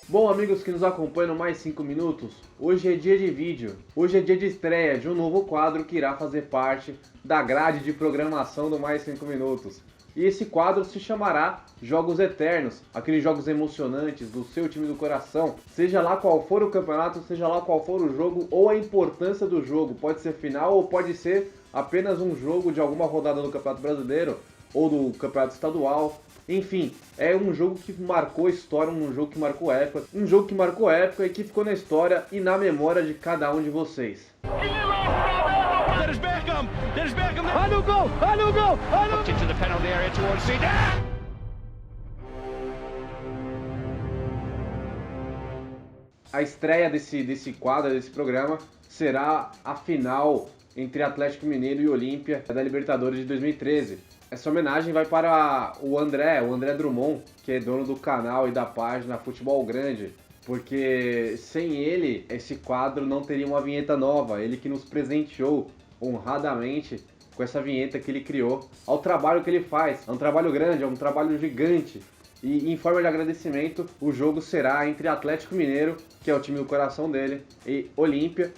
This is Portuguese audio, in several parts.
Bom, amigos que nos acompanham no Mais 5 Minutos, hoje é dia de vídeo. Hoje é dia de estreia de um novo quadro que irá fazer parte da grade de programação do Mais 5 Minutos. E esse quadro se chamará Jogos Eternos, aqueles jogos emocionantes do seu time do coração. Seja lá qual for o campeonato, seja lá qual for o jogo ou a importância do jogo. Pode ser final ou pode ser apenas um jogo de alguma rodada do Campeonato Brasileiro ou do Campeonato Estadual. Enfim, é um jogo que marcou história, um jogo que marcou época, e que ficou na história e na memória de cada um de vocês. Dennis Bergkamp. Olha o gol! Into the penalty area towards Zidane. A estreia desse quadro, desse programa, será a final entre Atlético Mineiro e Olímpia da Libertadores de 2013. Essa homenagem vai para o André Drummond, que é dono do canal e da página Futebol Grande, porque sem ele, esse quadro não teria uma vinheta nova, ele que nos presenteou honradamente com essa vinheta que ele criou, ao trabalho que ele faz. É um trabalho grande, é um trabalho gigante. E em forma de agradecimento, o jogo será entre Atlético Mineiro, que é o time do coração dele, e Olímpia,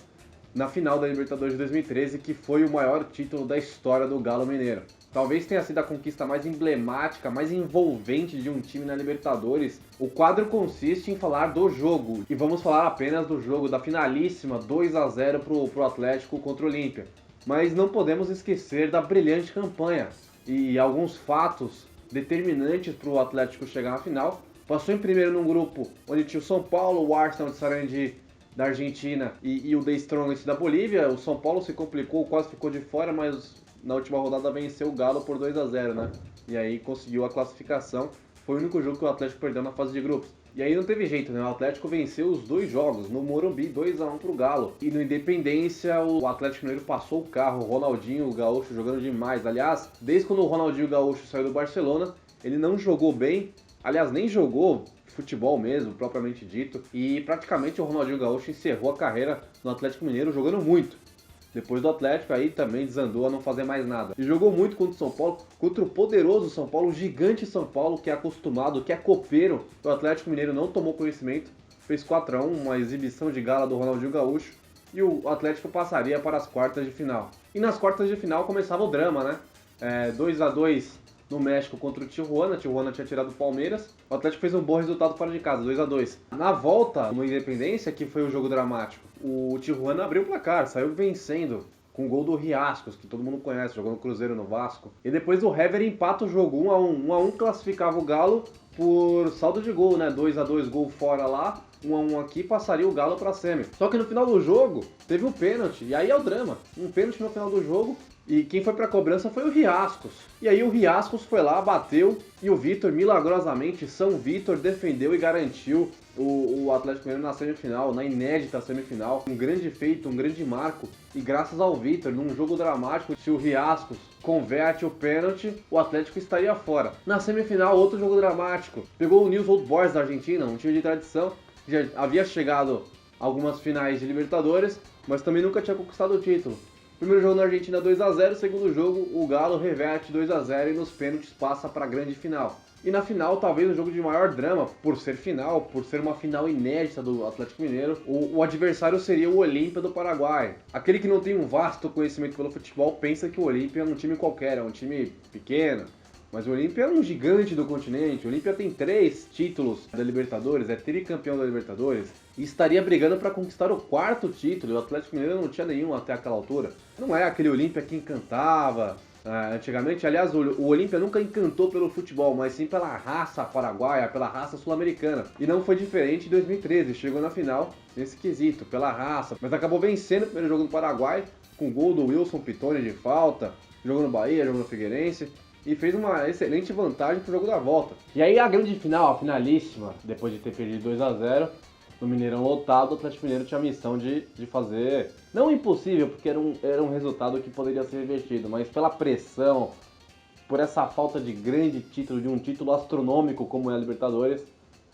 na final da Libertadores de 2013, que foi o maior título da história do Galo Mineiro. Talvez tenha sido a conquista mais emblemática, mais envolvente de um time na Libertadores. O quadro consiste em falar do jogo, e vamos falar apenas do jogo da finalíssima 2-0 pro Atlético contra o Olímpia. Mas não podemos esquecer da brilhante campanha e alguns fatos determinantes para o Atlético chegar na final. Passou em primeiro num grupo onde tinha o São Paulo, o Arsenal de Sarandi da Argentina e o The Strongest da Bolívia. O São Paulo se complicou, quase ficou de fora, mas na última rodada venceu o Galo por 2-0, né? E aí conseguiu a classificação. Foi o único jogo que o Atlético perdeu na fase de grupos. E aí não teve jeito, né? O Atlético venceu os dois jogos, no Morumbi 2-1 pro Galo. E no Independência o Atlético Mineiro passou o carro, o Ronaldinho Gaúcho jogando demais. Aliás, desde quando o Ronaldinho Gaúcho saiu do Barcelona, ele não jogou bem, aliás, nem jogou futebol mesmo, propriamente dito. E praticamente o Ronaldinho Gaúcho encerrou a carreira no Atlético Mineiro jogando muito. Depois do Atlético, aí também desandou a não fazer mais nada. E jogou muito contra o São Paulo, contra o poderoso São Paulo, o gigante São Paulo, que é acostumado, que é copeiro. O Atlético Mineiro não tomou conhecimento, fez 4-1, uma exibição de gala do Ronaldinho Gaúcho, e o Atlético passaria para as quartas de final. E nas quartas de final começava o drama, né? 2-2 no México contra o Tijuana tinha tirado o Palmeiras. O Atlético fez um bom resultado fora de casa, 2-2. Na volta, no Independência, que foi o jogo dramático, o Tijuana abriu o placar, saiu vencendo com o gol do Riascos, que todo mundo conhece, jogou no Cruzeiro, no Vasco. E depois o Hever empata o jogo 1-1. 1-1 classificava o Galo por saldo de gol, né? 2-2 gol fora lá, 1-1 aqui, passaria o Galo pra semi. Só que no final do jogo, teve um pênalti, e aí é o drama. Um pênalti no final do jogo, e quem foi pra cobrança foi o Riascos. E aí o Riascos foi lá, bateu, e o Vitor, milagrosamente, São Vitor, defendeu e garantiu o Atlético Mineiro na semifinal, na inédita semifinal. Um grande feito, um grande marco. E graças ao Vitor, num jogo dramático, se o Riascos converte o pênalti, o Atlético estaria fora. Na semifinal, outro jogo dramático. Pegou o Newell's Old Boys da Argentina, um time de tradição, que já havia chegado a algumas finais de Libertadores, mas também nunca tinha conquistado o título. Primeiro jogo na Argentina 2-0, segundo jogo o Galo reverte 2-0 e nos pênaltis passa para a grande final. E na final, talvez o jogo de maior drama, por ser final, por ser uma final inédita do Atlético Mineiro, o adversário seria o Olímpia do Paraguai. Aquele que não tem um vasto conhecimento pelo futebol pensa que o Olímpia é um time qualquer, é um time pequeno. Mas o Olímpia é um gigante do continente. O Olímpia tem 3 títulos da Libertadores, é tricampeão da Libertadores, e estaria brigando para conquistar o 4º título. O Atlético Mineiro não tinha nenhum até aquela altura. Não é aquele Olímpia que encantava antigamente. Aliás, o Olímpia nunca encantou pelo futebol, mas sim pela raça paraguaia, pela raça sul-americana. E não foi diferente em 2013, chegou na final nesse quesito, pela raça, mas acabou vencendo o primeiro jogo do Paraguai, com gol do Wilson Pitoni de falta, jogo no Bahia, jogo no Figueirense, e fez uma excelente vantagem pro jogo da volta. E aí a grande final, a finalíssima, depois de ter perdido 2-0, no Mineirão lotado, o Atlético Mineiro tinha a missão de fazer, não impossível, porque era um resultado que poderia ser revertido, mas pela pressão, por essa falta de grande título, de um título astronômico como é a Libertadores,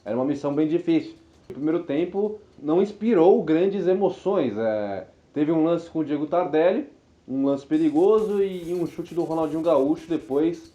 era uma missão bem difícil. O primeiro tempo não inspirou grandes emoções, teve um lance com o Diego Tardelli, um lance perigoso e um chute do Ronaldinho Gaúcho depois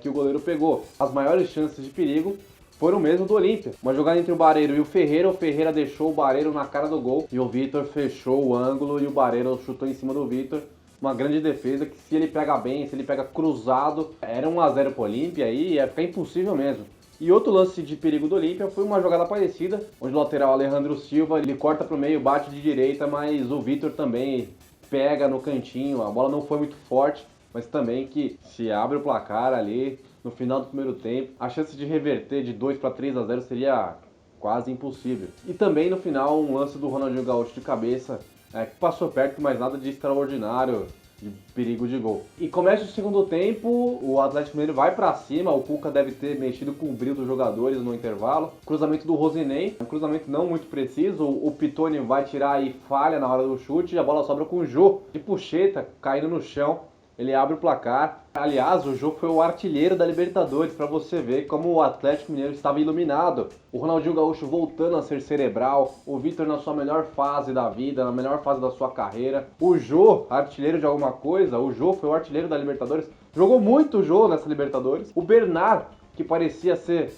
que o goleiro pegou. As maiores chances de perigo foram o mesmo do Olímpia. Uma jogada entre o Barreiro e o Ferreira deixou o Barreiro na cara do gol e o Vitor fechou o ângulo e o Barreiro chutou em cima do Vitor. Uma grande defesa que, se ele pega bem, se ele pega cruzado, era 1-0 pro Olímpia e ia ficar impossível mesmo. E outro lance de perigo do Olímpia foi uma jogada parecida, onde o lateral Alejandro Silva, ele corta pro meio, bate de direita, mas o Vitor também pega no cantinho. A bola não foi muito forte, mas também que se abre o placar ali no final do primeiro tempo, a chance de reverter de 2 para 3-0 seria quase impossível. E também no final um lance do Ronaldinho Gaúcho de cabeça, que passou perto, mas nada de extraordinário, de perigo de gol. E começa o segundo tempo, o Atlético Mineiro vai pra cima, o Cuca deve ter mexido com o brilho dos jogadores no intervalo. Cruzamento do Rosinei, um cruzamento não muito preciso, o Pitoni vai tirar e falha na hora do chute, e a bola sobra com o Jô, de puxeta, caindo no chão. Ele abre o placar. Aliás, o Jô foi o artilheiro da Libertadores, para você ver como o Atlético Mineiro estava iluminado. O Ronaldinho Gaúcho voltando a ser cerebral, o Vitor na sua melhor fase da vida, na melhor fase da sua carreira. O Jô, artilheiro de alguma coisa, o Jô foi o artilheiro da Libertadores. Jogou muito o Jô nessa Libertadores. O Bernard, que parecia ser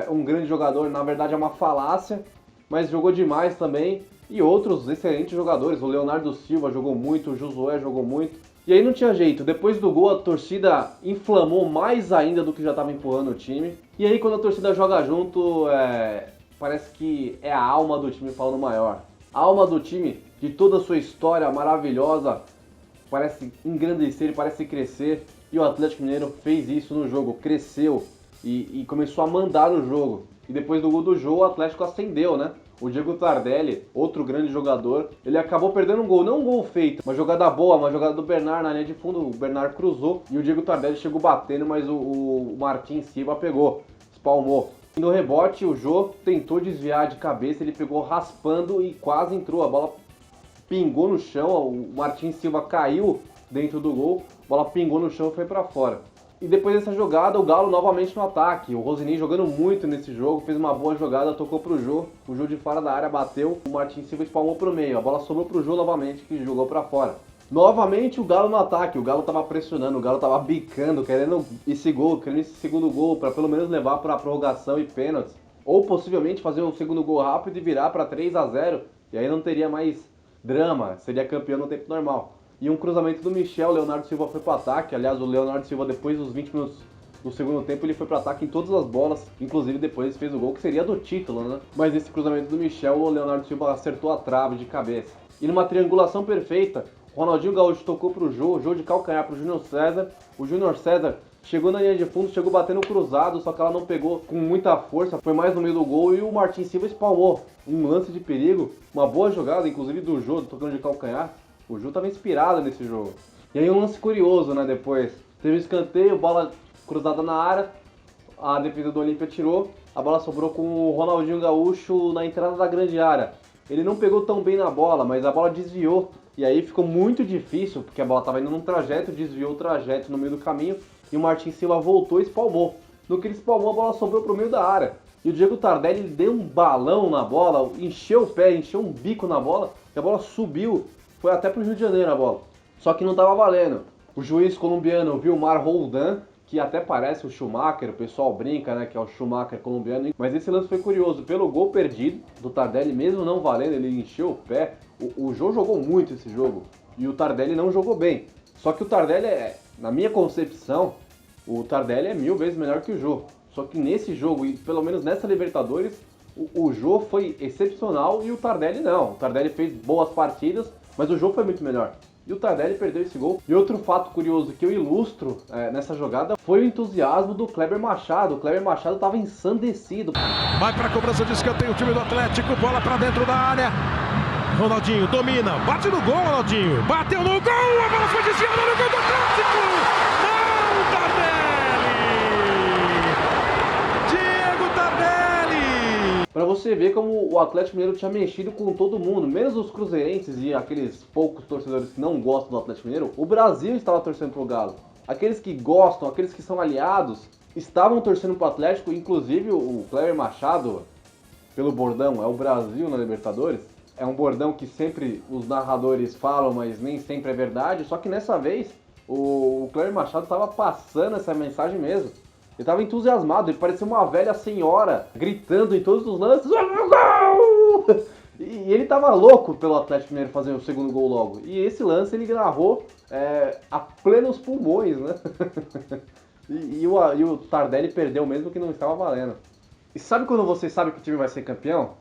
um grande jogador, na verdade é uma falácia, mas jogou demais também. E outros excelentes jogadores, o Leonardo Silva jogou muito, o Josué jogou muito. E aí não tinha jeito, depois do gol a torcida inflamou mais ainda do que já estava empurrando o time. E aí quando a torcida joga junto, parece que é a alma do time falando maior. A alma do time, de toda a sua história maravilhosa, parece engrandecer, parece crescer. E o Atlético Mineiro fez isso no jogo, cresceu e começou a mandar no jogo. E depois do gol do Jô, o Atlético acendeu, né? O Diego Tardelli, outro grande jogador, ele acabou perdendo um gol, não um gol feito, uma jogada boa, uma jogada do Bernard na linha de fundo, o Bernard cruzou e o Diego Tardelli chegou batendo, mas o Martin Silva pegou, espalmou. E no rebote, o Jô tentou desviar de cabeça, ele pegou raspando e quase entrou, a bola pingou no chão, o Martin Silva caiu dentro do gol, a bola pingou no chão e foi pra fora. E depois dessa jogada, o Galo novamente no ataque. O Rosinei jogando muito nesse jogo, fez uma boa jogada, tocou pro Jô. O Jô de fora da área bateu, o Martin Silva espalmou pro meio. A bola sobrou pro Jô novamente, que jogou pra fora. Novamente o Galo no ataque, o Galo tava pressionando, o Galo tava bicando, querendo esse gol, querendo esse segundo gol, pra pelo menos levar pra prorrogação e pênaltis. Ou possivelmente fazer o segundo gol rápido e virar pra 3-0. E aí não teria mais drama, seria campeão no tempo normal. E um cruzamento do Michel, o Leonardo Silva foi para o ataque. Aliás, o Leonardo Silva, depois dos 20 minutos do segundo tempo, ele foi para o ataque em todas as bolas. Inclusive, depois fez o gol, que seria do título, né? Mas esse cruzamento do Michel, o Leonardo Silva acertou a trave de cabeça. E numa triangulação perfeita, o Ronaldinho Gaúcho tocou para o Jô de calcanhar para o Júnior César. O Júnior César chegou na linha de fundo, chegou batendo cruzado, só que ela não pegou com muita força. Foi mais no meio do gol e o Martin Silva espalmou. Um lance de perigo, uma boa jogada, inclusive do Jô, tocando de calcanhar. O Jô estava inspirado nesse jogo. E aí um lance curioso, né, depois. Teve um escanteio, bola cruzada na área, a defesa do Olímpia tirou, a bola sobrou com o Ronaldinho Gaúcho na entrada da grande área. Ele não pegou tão bem na bola, mas a bola desviou. E aí ficou muito difícil, porque a bola estava indo num trajeto, desviou o trajeto no meio do caminho, e o Martin Silva voltou e espalmou. No que ele espalmou, a bola sobrou pro meio da área. E o Diego Tardelli ele deu um balão na bola, encheu o pé, encheu um bico na bola, e a bola subiu. Foi até pro Rio de Janeiro a bola. Só que não tava valendo. O juiz colombiano Vilmar Roldan, que até parece o Schumacher, o pessoal brinca, né, que é o Schumacher colombiano. Mas esse lance foi curioso. Pelo gol perdido do Tardelli, mesmo não valendo, ele encheu o pé. O Jô jogou muito esse jogo. E o Tardelli não jogou bem. Só que o Tardelli, na minha concepção, o Tardelli é 1000 vezes melhor que o Jô. Só que nesse jogo, e pelo menos nessa Libertadores, o Jô foi excepcional e o Tardelli não. O Tardelli fez boas partidas, mas o Jô foi muito melhor. E o Tardelli perdeu esse gol. E outro fato curioso que eu ilustro nessa jogada foi o entusiasmo do Kleber Machado. O Kleber Machado estava ensandecido. Vai para a cobrança de escanteio o time do Atlético. Bola para dentro da área. Ronaldinho domina. Bate no gol, Ronaldinho. Bateu no gol. A bola foi desviada no gol do Atlético. Não, Tardelli! Diego Tardelli! Para você ver como o Atlético Mineiro tinha mexido com todo mundo, menos os cruzeirenses e aqueles poucos torcedores que não gostam do Atlético Mineiro, o Brasil estava torcendo pro Galo. Aqueles que gostam, aqueles que são aliados, estavam torcendo pro Atlético, inclusive o Kleber Machado, pelo bordão, é o Brasil na Libertadores. É um bordão que sempre os narradores falam, mas nem sempre é verdade, só que nessa vez o Kleber Machado estava passando essa mensagem mesmo. Ele tava entusiasmado, ele parecia uma velha senhora, gritando em todos os lances, gol! E ele tava louco pelo Atlético Mineiro fazer o segundo gol logo. E esse lance ele narrou a plenos pulmões, né? E o Tardelli perdeu mesmo que não estava valendo. E sabe quando você sabe que o time vai ser campeão?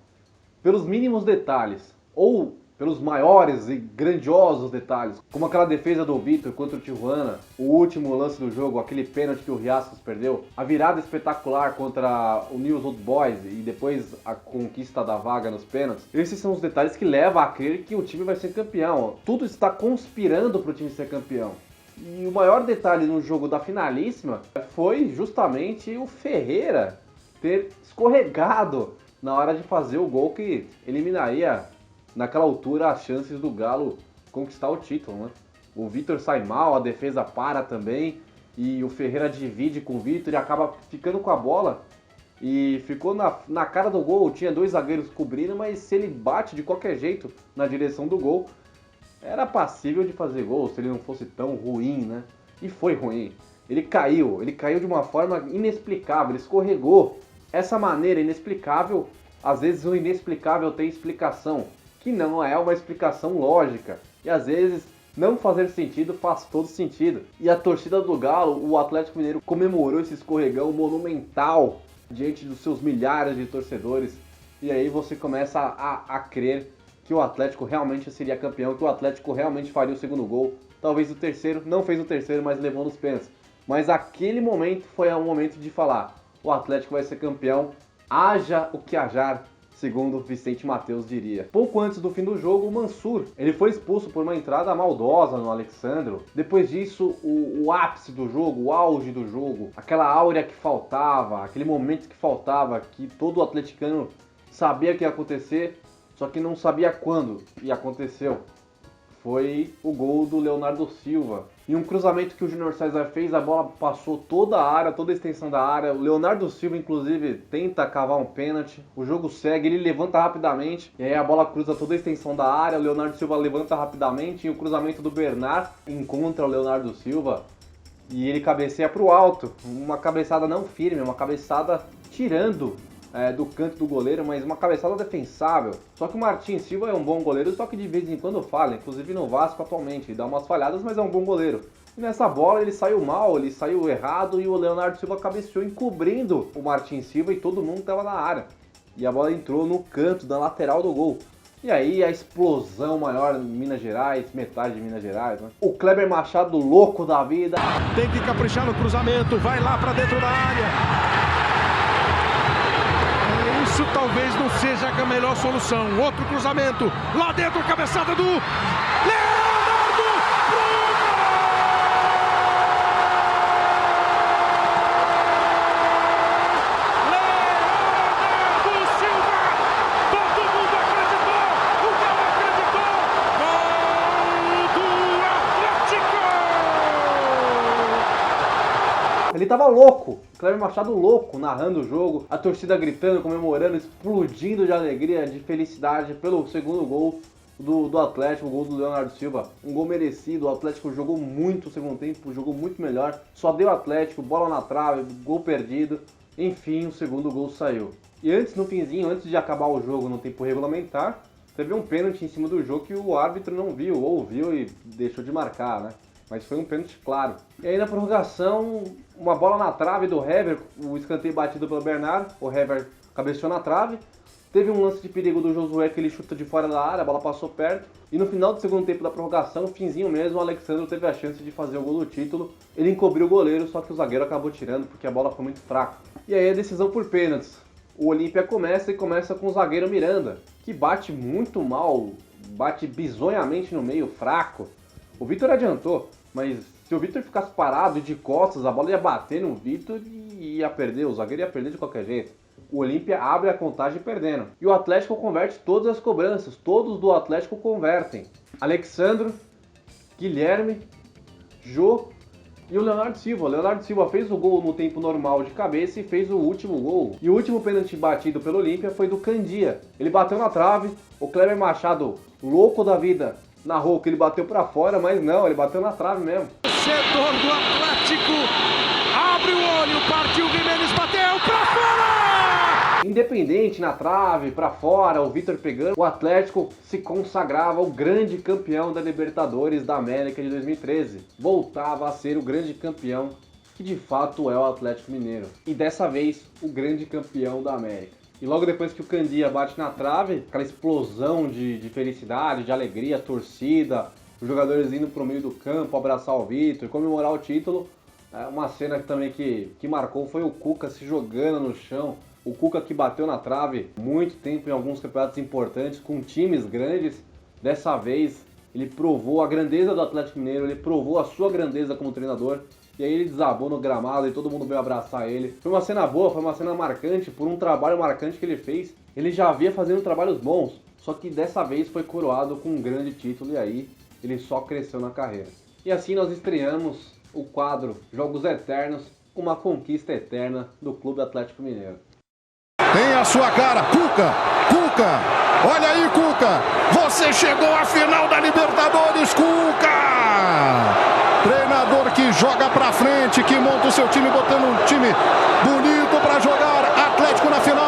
Pelos mínimos detalhes, ou pelos maiores e grandiosos detalhes, como aquela defesa do Vitor contra o Tijuana, o último lance do jogo, aquele pênalti que o Riascos perdeu, a virada espetacular contra o News Old Boys e depois a conquista da vaga nos pênaltis. Esses são os detalhes que levam a crer que o time vai ser campeão. Tudo está conspirando para o time ser campeão. E o maior detalhe no jogo da finalíssima foi justamente o Ferreira ter escorregado na hora de fazer o gol que eliminaria, naquela altura, as chances do Galo conquistar o título, né? O Vitor sai mal, a defesa para também, e o Ferreira divide com o Vitor e acaba ficando com a bola. E ficou na cara do gol, tinha 2 zagueiros cobrindo, mas se ele bate de qualquer jeito na direção do gol, era passível de fazer gol, se ele não fosse tão ruim, né? E foi ruim. Ele caiu de uma forma inexplicável, ele escorregou. Essa maneira inexplicável, às vezes o inexplicável tem explicação, que não é uma explicação lógica. E às vezes não fazer sentido faz todo sentido. E a torcida do Galo, o Atlético Mineiro, comemorou esse escorregão monumental diante dos seus milhares de torcedores. E aí você começa a crer que o Atlético realmente seria campeão, que o Atlético realmente faria o segundo gol. Talvez o terceiro, não fez o terceiro, mas levou nos pênaltis. Mas aquele momento foi um momento de falar: o Atlético vai ser campeão, haja o que hajar, segundo Vicente Mateus diria. Pouco antes do fim do jogo, o Mansur, ele foi expulso por uma entrada maldosa no Alexandro. Depois disso, o ápice do jogo, o auge do jogo, aquela áurea que faltava, aquele momento que faltava, que todo atleticano sabia que ia acontecer, só que não sabia quando, e aconteceu. Foi o gol do Leonardo Silva. Em um cruzamento que o Júnior César fez, a bola passou toda a área, toda a extensão da área. O Leonardo Silva, inclusive, tenta cavar um pênalti. O jogo segue, ele levanta rapidamente. E aí a bola cruza toda a extensão da área. O Leonardo Silva levanta rapidamente. E o cruzamento do Bernard encontra o Leonardo Silva. E ele cabeceia para o alto. Uma cabeçada não firme, uma cabeçada tirando do canto do goleiro, mas uma cabeçada defensável. Só que o Martin Silva é um bom goleiro, só que de vez em quando falha, inclusive no Vasco atualmente. Ele dá umas falhadas, mas é um bom goleiro. E nessa bola ele saiu mal, ele saiu errado e o Leonardo Silva cabeceou encobrindo o Martin Silva e todo mundo estava na área. E a bola entrou no canto, da lateral do gol. E aí a explosão maior em Minas Gerais, metade de Minas Gerais, né? O Kleber Machado, louco da vida. Tem que caprichar no cruzamento, vai lá para dentro da área. Isso talvez não seja a melhor solução. Outro cruzamento, lá dentro, cabeçada do Leonardo Silva! Todo mundo acreditou! O Galo acreditou! Gol do Atlético! Ele tava louco, Kleber Machado louco, narrando o jogo, a torcida gritando, comemorando, explodindo de alegria, de felicidade pelo segundo gol do Atlético, o gol do Leonardo Silva. Um gol merecido, o Atlético jogou muito o segundo tempo, jogou muito melhor, só deu Atlético, bola na trave, gol perdido, enfim, o segundo gol saiu. E antes, no finzinho, antes de acabar o jogo no tempo regulamentar, teve um pênalti em cima do jogo que o árbitro não viu, ou viu e deixou de marcar, né? Mas foi um pênalti claro. E aí na prorrogação, uma bola na trave do Hever, o escanteio batido pelo Bernard, o Hever cabeceou na trave. Teve um lance de perigo do Josué que ele chuta de fora da área, a bola passou perto. E no final do segundo tempo da prorrogação, finzinho mesmo, o Alexandre teve a chance de fazer o gol do título. Ele encobriu o goleiro, só que o zagueiro acabou tirando porque a bola foi muito fraca. E aí a decisão por pênaltis. O Olímpia começa com o zagueiro Miranda, que bate muito mal, bate bizonhamente no meio, fraco. O Vitor adiantou, mas se o Vitor ficasse parado e de costas, a bola ia bater no Vitor e ia perder, o zagueiro ia perder de qualquer jeito. O Olímpia abre a contagem perdendo. E o Atlético converte todas as cobranças, todos do Atlético convertem. Alexandro, Guilherme, Jô e o Leonardo Silva. O Leonardo Silva fez o gol no tempo normal de cabeça e fez o último gol. E o último pênalti batido pelo Olímpia foi do Candia. Ele bateu na trave, o Kleber Machado, louco da vida, narrou que ele bateu pra fora, mas não, ele bateu na trave mesmo. Torcedor do Atlético, abre o olho, partiu independente na trave, pra fora, o Vitor pegando, o Atlético se consagrava o grande campeão da Libertadores da América de 2013. Voltava a ser o grande campeão que de fato é o Atlético Mineiro. E dessa vez, o grande campeão da América. E logo depois que o Candia bate na trave, aquela explosão de felicidade, de alegria, torcida, os jogadores indo pro meio do campo, abraçar o Vitor, comemorar o título. Uma cena também que marcou foi o Cuca se jogando no chão. O Cuca que bateu na trave muito tempo em alguns campeonatos importantes, com times grandes. Dessa vez, ele provou a grandeza do Atlético Mineiro, ele provou a sua grandeza como treinador. E aí ele desabou no gramado e todo mundo veio abraçar ele. Foi uma cena boa, foi uma cena marcante, por um trabalho marcante que ele fez. Ele já havia fazendo trabalhos bons, só que dessa vez foi coroado com um grande título e aí ele só cresceu na carreira. E assim nós estreamos o quadro Jogos Eternos, uma conquista eterna do Clube Atlético Mineiro. Tem a sua cara, Cuca, olha aí, Cuca, você chegou à final da Libertadores, Cuca! Treinador que joga pra frente, que monta o seu time, botando um time bonito pra jogar, Atlético na final.